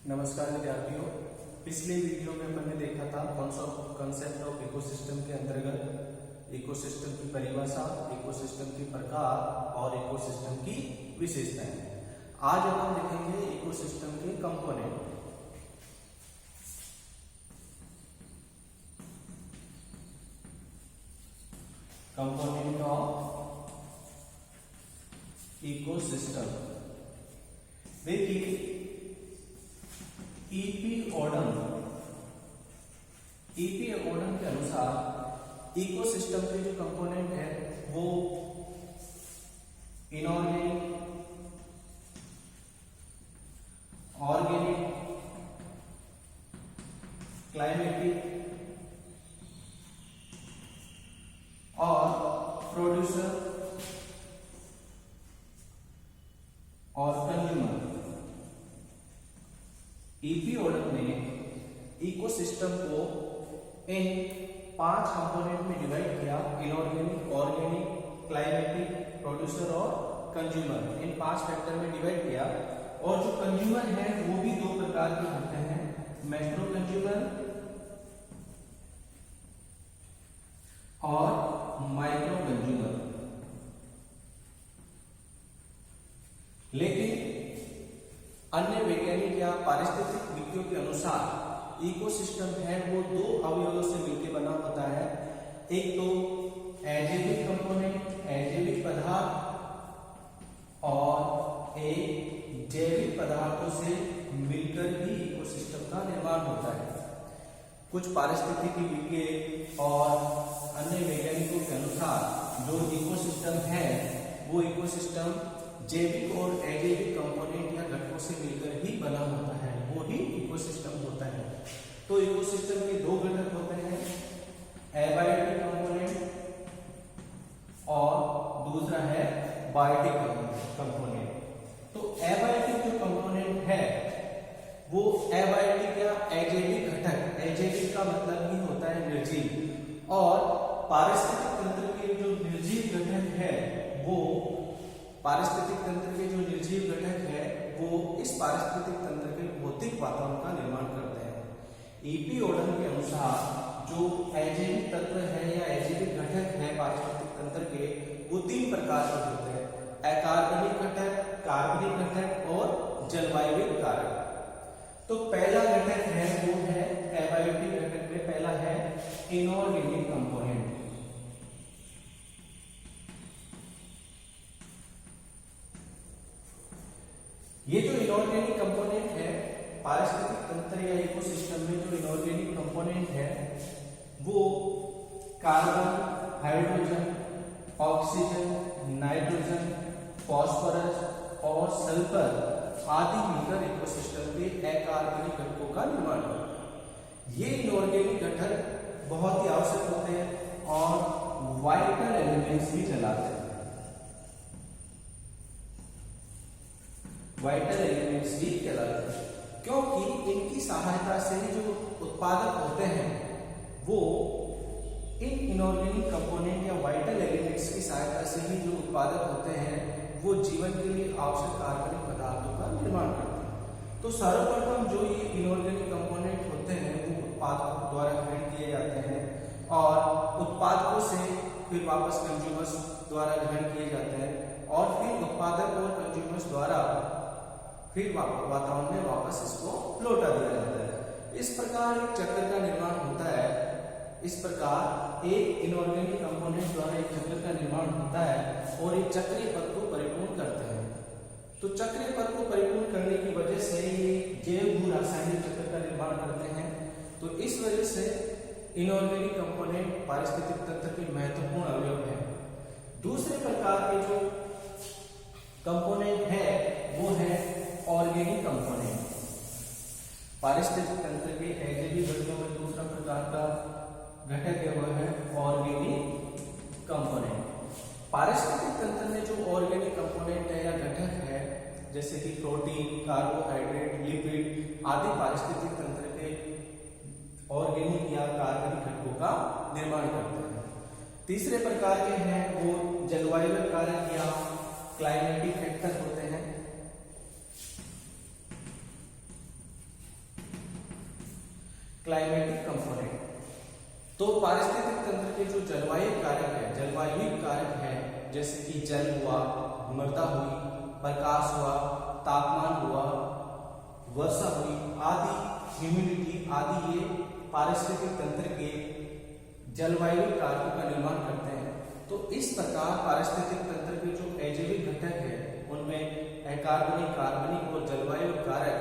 नमस्कार विद्यार्थियों, पिछले वीडियो में हमने देखा था कॉन्सेप्ट ऑफ इकोसिस्टम के अंतर्गत इकोसिस्टम की परिभाषा, इकोसिस्टम की प्रकार और इकोसिस्टम की विशेषताएं। आज हम देखेंगे इकोसिस्टम के कंपोनेंट। Component of ecosystem. देखिए ईपी ओडम के अनुसार इकोसिस्टम के जो कंपोनेंट है वो इनऑर्गेनिक, ऑर्गेनिक, क्लाइमेटिक और प्रोड्यूसर और कंज्यूमर। ईपी ओडम ने इकोसिस्टम को इन 5 कंपोनेंट में डिवाइड किया: इनऑर्गेनिक, ऑर्गेनिक, क्लाइमेटिक, प्रोड्यूसर और कंज्यूमर। इन 5 फैक्टर में डिवाइड किया। और जो कंज्यूमर है वो भी 2 प्रकार के होते हैं: मैक्रो कंज्यूमर और माइक्रो कंज्यूमर। लेकिन अन्य वैज्ञानिक या पारिस्थितिक विज्ञों के अनुसार इकोसिस्टम है वो 2 अवयवों से मिलकर बना होता है। एक तो अजैविक कंपोनेंट, अजैविक पदार्थ, और एक जैविक पदार्थों से मिलकर ही इकोसिस्टम का निर्माण होता है। कुछ पारिस्थितिकी विज्ञ और अन्य वैज्ञानिकों के अनुसार जो इकोसिस्टम है वो इकोसिस्टम जैविक और अजैविक कंपोनेंट या घटकों से मिलकर ही बना होता है, वो ही इकोसिस्टम होता है। तो इकोसिस्टम के 2 घटक होते हैं: एबायोटिक कंपोनेंट और दूसरा है बायोटिक कंपोनेंट। तो एबायोटिक जो कंपोनेंट है वो एबायोटिक या अजैविक घटक, अजैविक का मतलब ही होता है निर्जीव, और पारिस्थितिक तंत्र के जो निर्जीव घटक है वो पारिस्थितिक तंत्र के जो निर्जीव घटक है वो इस पारिस्थितिक तंत्र के भौतिक वातावरण का निर्माण करते हैं। ईपी ओडम के अनुसार जो अजैविक तत्व है या अजैविक घटक है पारिस्थितिक तंत्र के वो 3 प्रकार के होते हैं: अकार्बनिक घटक, कार्बनिक घटक और जलवायु कारक। तो पहला घटक है वो है एबायोटिक घटक में पहला है इनऑर्गेनिक कंपोनेंट। ये जो इनऑर्गेनिक कंपोनेंट है पारिस्थितिक तंत्र या इकोसिस्टम में, जो इनऑर्गेनिक कंपोनेंट है वो carbon, hydrogen, oxygen, nitrogen, phosphorus और सल्फर आदि मिलकर इकोसिस्टम के अकार्बनिक घटकों का निर्माण करते हैं। ये इनऑर्गेनिक घटक बहुत ही आवश्यक होते हैं और वाइटल एलिमेंट्स भी कहलाते हैं। वाइटल एलिमेंट्स भी कहलाते हैं क्योंकि इनकी सहायता से जो उत्पादक होते हैं वो इन इनऑर्गेनिक कंपोनेंट या वाइटल एलिमेंट्स की सहायता से ही जो उत्पादक होते हैं वो जीवन के लिए आवश्यक कार्बनिक पदार्थों का निर्माण करते हैं। तो सर्वप्रथम जो ये इनऑर्गेनिक कंपोनेंट होते हैं वो उत्पादकों द्वारा ग्रहण किए जाते हैं और उत्पादकों से फिर वापस कंज्यूमर्स द्वारा ग्रहण किए जाते हैं और फिर उत्पादक और कंज्यूमर्स द्वारा फिर वातावरण में वापस इसको लौटा दिया जाता है। इस प्रकार एक चक्र का निर्माण होता है। इस प्रकार एक इनऑर्गेनिक कंपोनेंट द्वारा एक चक्र का निर्माण होता है और एक चक्रीय पथ को परिपूर्ण करते हैं। तो चक्रीय पथ को परिपूर्ण करने की वजह से ये जैव भू रासायनिक चक्र का निर्माण करते हैं। तो इस वजह से इनऑर्गेनिक कंपोनेंट पारिस्थितिक तंत्र के महत्वपूर्ण अवयव है। दूसरे प्रकार के जो कंपोनेंट है वो है ऑर्गेनिक कंपोनेंट। पारिस्थितिक तंत्र के अजैविक घटकों में दूसरा प्रकार का घटक है वह है ऑर्गेनिक कंपोनेंट। पारिस्थितिक तंत्र में जो ऑर्गेनिक कंपोनेंट है या घटक है जैसे कि प्रोटीन, कार्बोहाइड्रेट, लिपिड आदि पारिस्थितिक तंत्र के ऑर्गेनिक या कार्बनिक घटकों का निर्माण करते हैं। तीसरे प्रकार के हैं वो जलवायु कारक या क्लाइमेटिक फैक्टर होते हैं। Climatic component. तो पारिस्थितिक तंत्र के जो जलवायु कारक है, जलवायु कारक है, जैसे कि जल हुआ, मृदा हुई, प्रकाश हुआ, तापमान हुआ, वर्षा हुई आदि, ह्यूमिडिटी आदि, ये पारिस्थितिक तंत्र के जलवायु कारकों का निर्माण करते हैं। तो इस प्रकार पारिस्थितिक तंत्र के जो अजैविक घटक है उनमें अकार्बनिक, कार्बनिक और जलवायु कारक,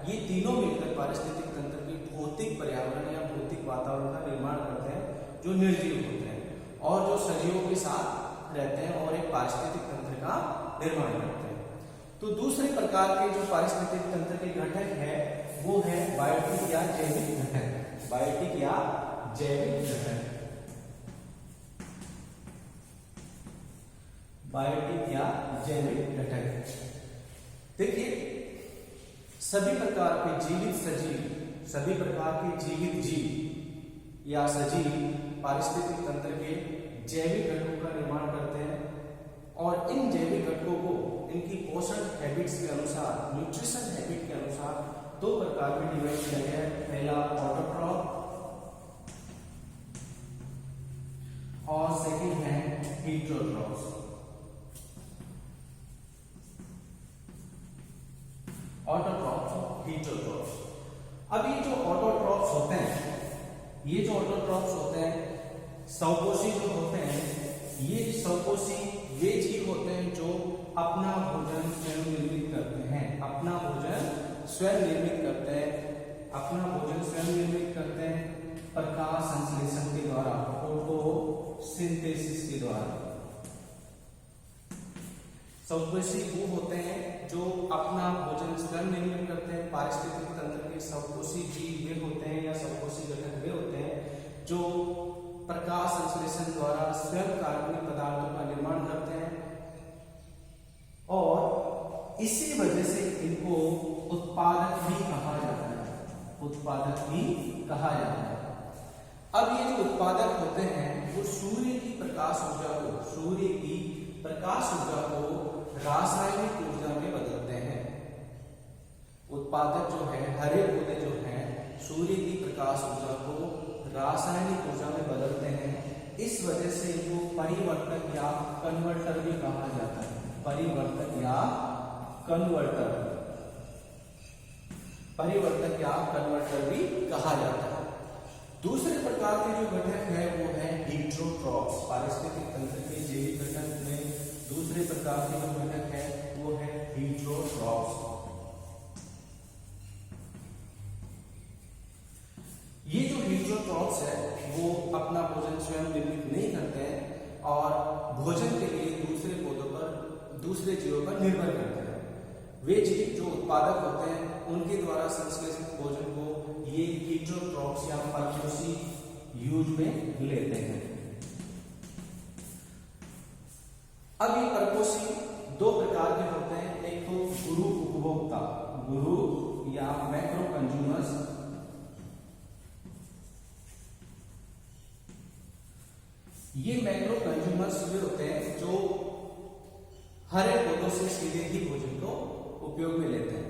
ये तीनों मिलकर पारिस्थितिक तंत्र के भौतिक पर्यावरण या भौतिक वातावरण का निर्माण करते हैं, जो निर्जीव होते हैं और जो सजीवों के साथ रहते हैं और एक पारिस्थितिक तंत्र का निर्माण करते हैं। तो दूसरे प्रकार के जो पारिस्थितिक तंत्र के घटक है वो है बायोटिक या जैविक घटक। बायोटिक या जैविक घटक, बायोटिक या जैविक घटक। देखिए, सभी प्रकार के जीवित सजीव, सभी प्रकार के जीवित जीव या सजीव पारिस्थितिक तंत्र के जैविक घटकों का निर्माण करते हैं और इन जैविक घटकों को इनकी पोषण हैबिट्स के अनुसार, न्यूट्रिशन हैबिट के अनुसार दो प्रकार में डिवाइड किया गया है। पहला ऑटोट्रॉफ और सेकंड है हीटरोट्रॉफ। ऑटोट्रॉफ, हीटरोट्रॉफ। अब ये जो ऑटोट्रॉफ्स होते हैं, ये जो ऑटोट्रॉफ्स होते हैं, स्वपोषी जो होते हैं, ये स्वपोषी वे जीव होते हैं जो अपना भोजन स्वयं निर्मित करते हैं, अपना भोजन स्वयं निर्मित करते हैं, अपना भोजन स्वयं निर्मित करते हैं प्रकाश संश्लेषण के द्वारा, फोटोसिंथेसिस के द्वारा। स्वपोषी वो होते हैं जो अपना भोजन स्वयं निर्मित करते हैं। पारिस्थितिक तंत्र के स्वपोषी जीव वे होते हैं या स्वपोषी घटक वे होते हैं जो प्रकाश संश्लेषण द्वारा स्वयं कार्बनिक पदार्थों का निर्माण करते हैं और इसी वजह से इनको उत्पादक भी कहा जाता है, उत्पादक भी कहा जाता है। अब ये जो उत्पादक होते हैं वो सूर्य की प्रकाश ऊर्जा को, सूर्य की प्रकाश ऊर्जा को रासायनिक ऊर्जा में बदलते हैं। उत्पादक जो है, हरे पौधे जो हैं, सूर्य की प्रकाश ऊर्जा को रासायनिक ऊर्जा में बदलते हैं। इस वजह से इनको परिवर्तक या कन्वर्टर भी कहा जाता है। परिवर्तक या कन्वर्टर, परिवर्तक या कन्वर्टर भी कहा जाता है। दूसरे प्रकार के जो घटक है वो है हीटरोट्रॉफ्स। पारिस्थितिक तंत्र के जैविक घटक में दूसरे प्रकार के जो घटक है वो है हीटरोट्रॉफ्स। ये जो हीटरोट्रॉफ्स है वो अपना भोजन स्वयं निर्मित नहीं करते हैं और भोजन के लिए दूसरे पौधों पर, दूसरे जीवों पर निर्भर करते हैं। वे जीव जो उत्पादक होते हैं उनके द्वारा संश्लेषित भोजन को ये हीटरोट्रॉफ्स या परपोषी यूज में लेते हैं। अब ये परपोषी दो प्रकार के होते हैं। एक तो गुरु उपभोक्ता, गुरु या मैक्रो कंज्यूमर्स, ये मैक्रो कंज्यूमर्स वे होते हैं जो हरे पौधों से सीधे ही भोजन को उपयोग में लेते हैं।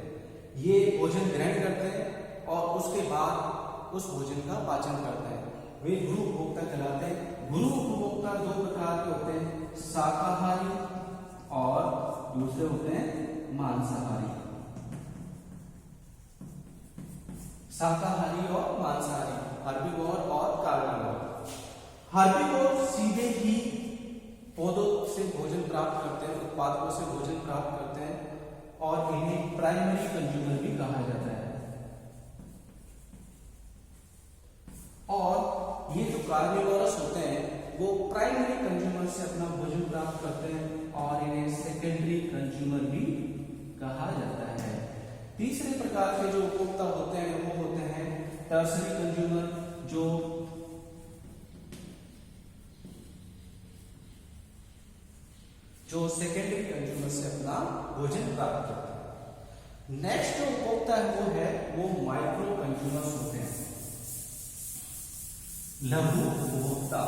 ये भोजन ग्रहण करते हैं और उसके बाद उस भोजन का पाचन करते हैं। वे गुरु उपभोक्ता कहलाते हैं। गुरु उपभोक्ता दो प्रकार के होते हैं, शाकाहारी और दूसरे होते हैं मांसाहारी। शाकाहारी और मांसाहारी, हर्बीवोर और कार्निवोर। हर्बीवोर सीधे ही पौधों से भोजन प्राप्त करते हैं, उत्पादकों से भोजन प्राप्त करते हैं और इन्हें प्राइमरी कंज्यूमर भी कहा जाता है। और ये जो कार्निवोरस होते हैं वो प्राइमरी कंज्यूमर से अपना भोजन प्राप्त करते हैं और इन्हें सेकेंडरी कंज्यूमर भी कहा जाता है। तीसरे प्रकार के जो उपभोक्ता होते हैं वो होते हैं टर्सरी कंज्यूमर, जो सेकेंडरी कंज्यूमर से अपना भोजन प्राप्त करते हैं। नेक्स्ट जो उपभोक्ता है वो माइक्रो कंज्यूमर्स होते हैं, लघु उपभोक्ता।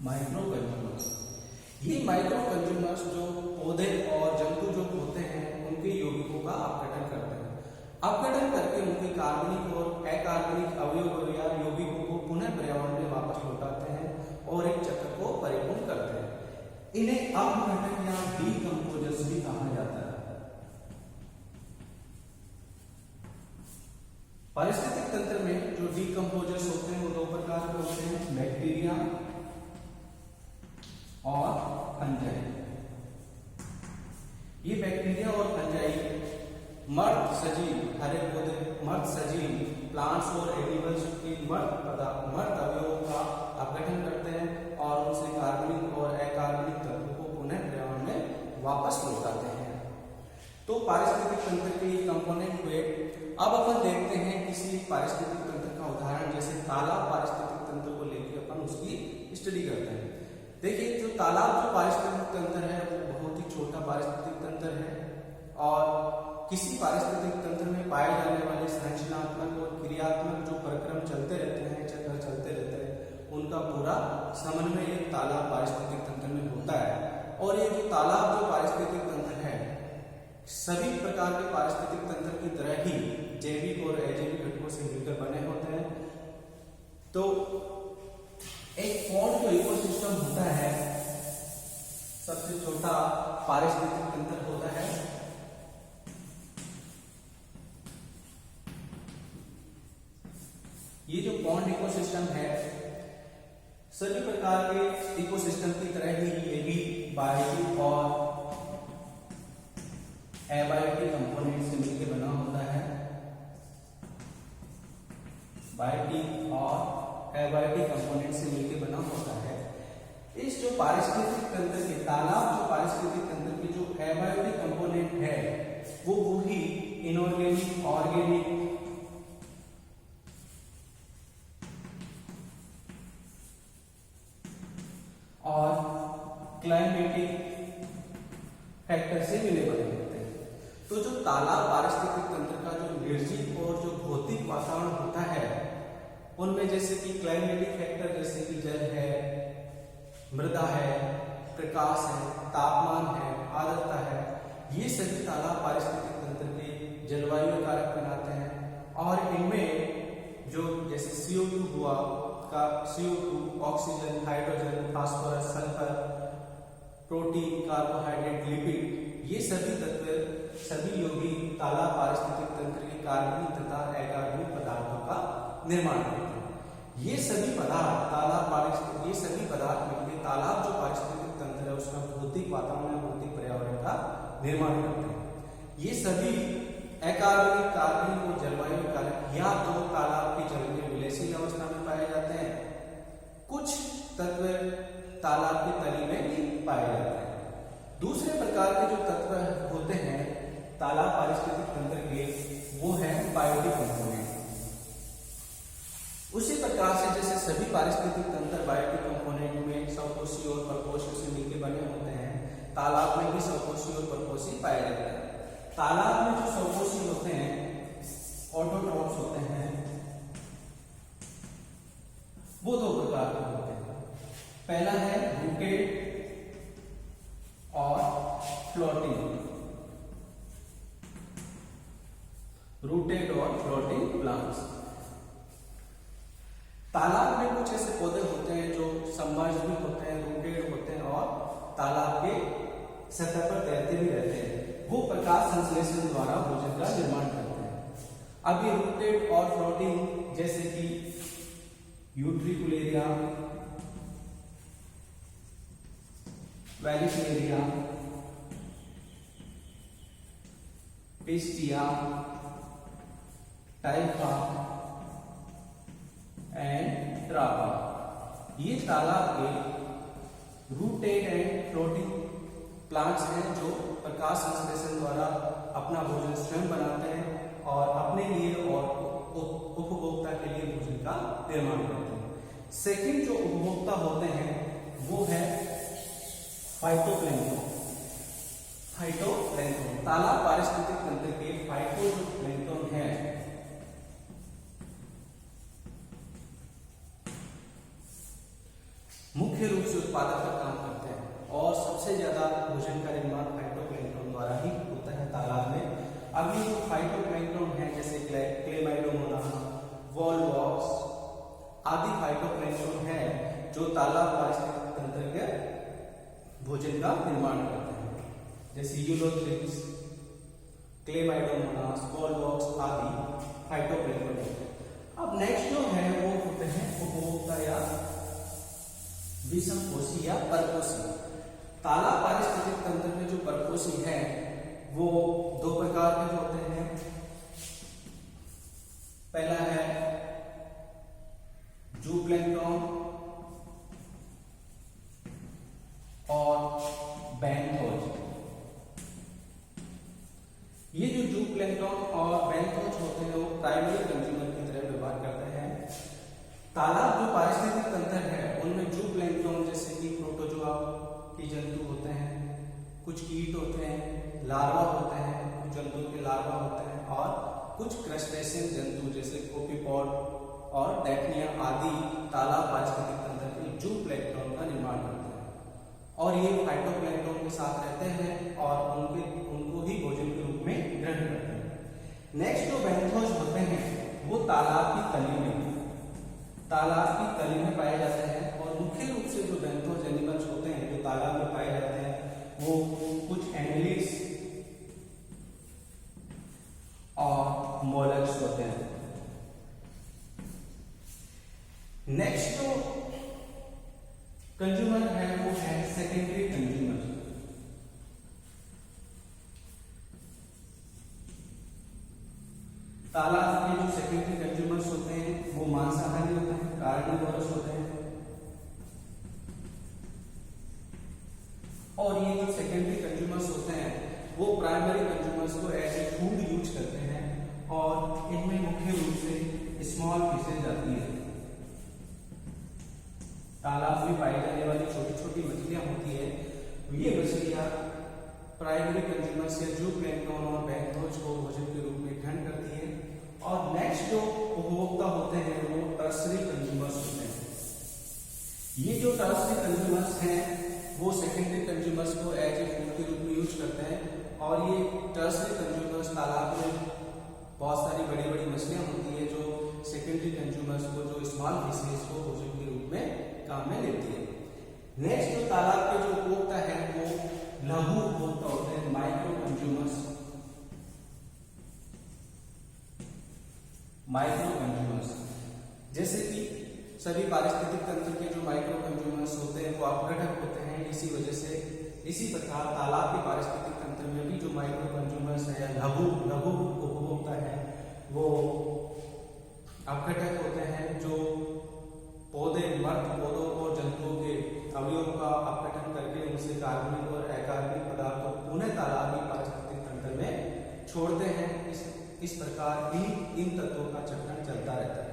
माइक्रो कंज्यूमर्स ये माइक्रो कंज्यूमर्स जो पौधे और जंतु जो होते हैं उनके यौगिकों का अपघटन करते हैं। अपघटन करके उनके कार्बनिक और अकार्बनिक अवयव या यौगिकों को पुनः पर्यावरण में वापस लौटाते हैं और एक चक्र को परिपूर्ण करते हैं। इन्हें अपघटन या डीकंपोजर्स भी कहा जाता है। पारिस्थितिक तंत्र में जो डीकंपोजर्स होते हैं वो दो प्रकार के होते हैं, बैक्टीरिया और फंजाई। ये बैक्टीरिया और फंजाई मर्द सजीव, हरे पौधे, मर्द सजीव, प्लांट्स और एनिमल्स की मर्द अवयवों का अपघटन करते हैं और उनसे कार्बनिक और अकार्बनिक तत्वों को पुनः पर्यावरण में वापस लौटाते हैं। तो पारिस्थितिक तंत्र के कंपोनेंट हुए। अब अपन देखते हैं किसी पारिस्थितिक तंत्र का उदाहरण, जैसे तालाब पारिस्थितिक तंत्र को लेकर अपन उसकी स्टडी करते हैं। देखिए, जो तालाब जो पारिस्थितिक तंत्र है वो बहुत ही छोटा पारिस्थितिक तंत्र है और किसी पारिस्थितिक तंत्र में पाए जाने वाले संरचनात्मक और क्रियात्मक जो प्रक्रम चलते रहते हैं, चक्र चलते रहते हैं, उनका पूरा समन्वय एक तालाब पारिस्थितिक तंत्र में होता है। और ये जो तालाब जो पारिस्थितिक तंत्र है सभी प्रकार के पारिस्थितिक तंत्र की तरह ही जैविक और अजैविक घटकों से मिलकर बने होते हैं। तो एक पॉन्ड जो इकोसिस्टम होता है सबसे छोटा पारिस्थितिक तंत्र होता है। ये जो पॉन्ड इकोसिस्टम है सभी प्रकार के इकोसिस्टम की तरह ही ये भी बायोटिक और एबायोटिक कंपोनेंट से मिलकर बना होता है। बायोटिक और एबायोटिक कंपोनेंट से मिलकर बना होता है। इस जो पारिस्थितिक तंत्र के तालाब जो पारिस्थितिक तंत्र के जो एबायोटिक कंपोनेंट है वो वही इनऑर्गेनिक, ऑर्गेनिक और क्लाइमेटिक फैक्टर से मिले बने होते हैं। तो जो तालाब पारिस्थितिक तंत्र का जो निर्जीव और जो भौतिक वातावरण होता है उनमें जैसे कि क्लाइमेटिक फैक्टर जैसे कि जल है, मृदा है, प्रकाश है, तापमान है, आर्द्रता है, ये सभी तालाब पारिस्थितिक तंत्र के जलवायु कारक बनाते हैं। और इनमें जो जैसे CO2 हुआ का CO2, oxygen, hydrogen, phosphorus, sulphur, protein, carbohydrate, lipid, ये सभी तत्व सभी यौगिक तालाब पारिस्थितिक तंत्र के कार्बनिक तथा अकार्बनिक पदार्थों का निर्माण करते हैं। ये सभी पदार्थ मिलकर तालाब जो पारिस्थितिक तंत्र है उसका भौतिक वातावरण, भौतिक पर्यावरण का निर्माण करते हैं। ये सभी अकार्बनिक, कार्बनिक और जलवायु कारक या तो तालाब के जल में विलयशील अवस्था में पाए जाते हैं, कुछ तत्व तालाब की तली में भी पाए जाते हैं। दूसरे प्रकार के जो तत्व होते हैं तालाब पारिस्थितिक तंत्र के वो है बायोटिक कंपोनेंट। उसी प्रकार से जैसे सभी पारिस्थितिक तंत्र बायोटिक कंपोनेंट में स्वकोषी और परकोषी से मिलकर बने होते हैं, तालाब में भी स्वकोषी और परकोषी पाए जाते हैं। तालाब में जो स्वकोषी होते हैं ऑटोट्रॉफ्स होते हैं वो दो प्रकार के होते हैं। पहला है रूटेड और फ्लोटिंग, रूटेड और फ्लोटिंग प्लांट्स। तालाब में कुछ ऐसे पौधे होते हैं जो सबमर्ज भी होते हैं, रूटेड होते हैं और तालाब के सतह पर तैरते भी रहते हैं। वो प्रकाश संश्लेषण द्वारा भोजन का निर्माण करते हैं। अब ये रूटेड और फ्लोटिंग जैसे कि यूट्रिकुलेरिया, वेलिफेरिया, पिस्टिया, टाइफा एंड ट्रापा, ये तालाब के रूटेड एंड फ्लोटिंग प्लांट्स हैं जो प्रकाश संश्लेषण द्वारा अपना भोजन स्वयं बनाते हैं और अपने लिए और उपभोक्ता के लिए भोजन का निर्माण करते हैं। सेकंड जो उपभोक्ता होते हैं वो है फाइटोप्लैंक्टन। फाइटोप्लैंक्टन तालाब पारिस्थितिक तंत्र के फाइटोप्लैंक्टन है मुख्य रूप से उत्पादक का काम करते हैं। और सबसे ज्यादा भोजन का निर्माण फाइटोप्लैंक्टन द्वारा ही होता है तालाब में। अब ये जो फाइटोप्लैंक्टन है जैसे क्लेमाइडोमोना, वॉलवॉक्स आदि फाइटोप्लैंक्टन है जो तालाब पारिस्थितिक तंत्र के भोजन का निर्माण करते हैं, जैसे यूलोथ्रिक्स, क्लेमाइडोमोनास, वॉलवॉक्स आदि फाइटोप्लैंक्टन होते हैं। अब नेक्स्ट जो है वो होते हैं उपभोक्ता या विषमपोषी या परपोषी। तालाब पारिस्थितिक तंत्र में जो परपोषी है वो दो प्रकार के होते हैं। पहला है जूप्लैंक्टन और बैंथोज। ये जो जूप्लैंक्टन और बैंथोज होते हैं वो प्राइमरी कंज्यूमर की तरह व्यवहार करते हैं। तालाब जो पारिस्थितिक तंत्र है उनमें जूप्लैंक्टन जैसे कि प्रोटोजोआ के जंतु होते हैं, कुछ कीट होते हैं, लार्वा होते हैं, कुछ जंतुओं के लार्वा होते हैं और कुछ क्रस्टेशियन जंतु जैसे कोपीपॉड और डैफनिया आदि तालाब पारिस्थितिक तंत्र के जूप्लैंक्टन का निर्माण करते हैं और ये फाइटोप्लैंक्टन के साथ रहते हैं और उनको ही भोजन के रूप में ग्रहण करते हैं। नेक्स्ट जो बैंथोज होते हैं वो तालाब की तली में पाए जाते हैं और मुख्य रूप से जो बैंथोज एनिमल्स होते हैं जो तालाब में पाए जाते हैं वो कुछ एंगलिड्स और मोलस्क होते हैं। नेक्स्ट जो कंज्यूमर है वो है सेकेंडरी कंज्यूमर। तालाब के जो सेकेंडरी कंज्यूमर्स होते हैं वो मांसाहारी होते हैं, कार्निवोरस होते हैं और ये जो सेकेंडरी कंज्यूमर्स होते हैं वो प्राइमरी कंज्यूमर्स को एज ए फूड यूज करते हैं और इनमें मुख्य रूप से स्मॉल फिशेज आती है। तालाब में पाई जाने वाली छोटी छोटी मछलियां होती है, ये मछलियां प्राइमरी कंज्यूमर्स या जूप्लैंक्टन और बैंथोज को भोजन के रूप में ग्रहण करती है। और नेक्स्ट जो उपभोक्ता होते हैं वो टर्सरी कंज्यूमर्स होते हैं। ये जो टर्सरी कंज्यूमर्स हैं वो सेकेंडरी कंज्यूमर्स को एज ए फूड के रूप में यूज करते हैं और ये टर्सरी कंज्यूमर्स तालाब में बहुत सारी बड़ी बड़ी मछलियां होती है जो सेकेंडरी कंज्यूमर्स को जो स्मॉल फिशेज को भोजन के रूप में काम में लेती है। नेक्स्ट जो तालाब के जो उपभोक्ता है वो लघु उपभोक्ता होते हैं, माइक्रो कंज्यूमर्स। जैसे कि सभी पारिस्थितिक तंत्र के जो माइक्रो कंज्यूमर्स होते हैं वो अपघटक होते हैं, इसी प्रकार तालाब के पारिस्थितिक तंत्र में भी जो माइक्रो कंज्यूमर्स है या लघु उपभोक्ता है वो अपघटक होते हैं जो मर्द पौधों और जंतुओं के अवयवों का अपघटन करके उनसे कार्बनिक और अकार्बनिक पदार्थों को पुनः तालाबी पारिस्थितिक तंत्र में छोड़ते हैं। इस प्रकार इन तत्वों का चक्रण चलता रहता है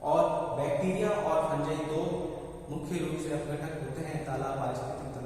और बैक्टीरिया और फंजाई दो मुख्य रूप से अपघटक होते हैं तालाब पारिस्थितिक तंत्र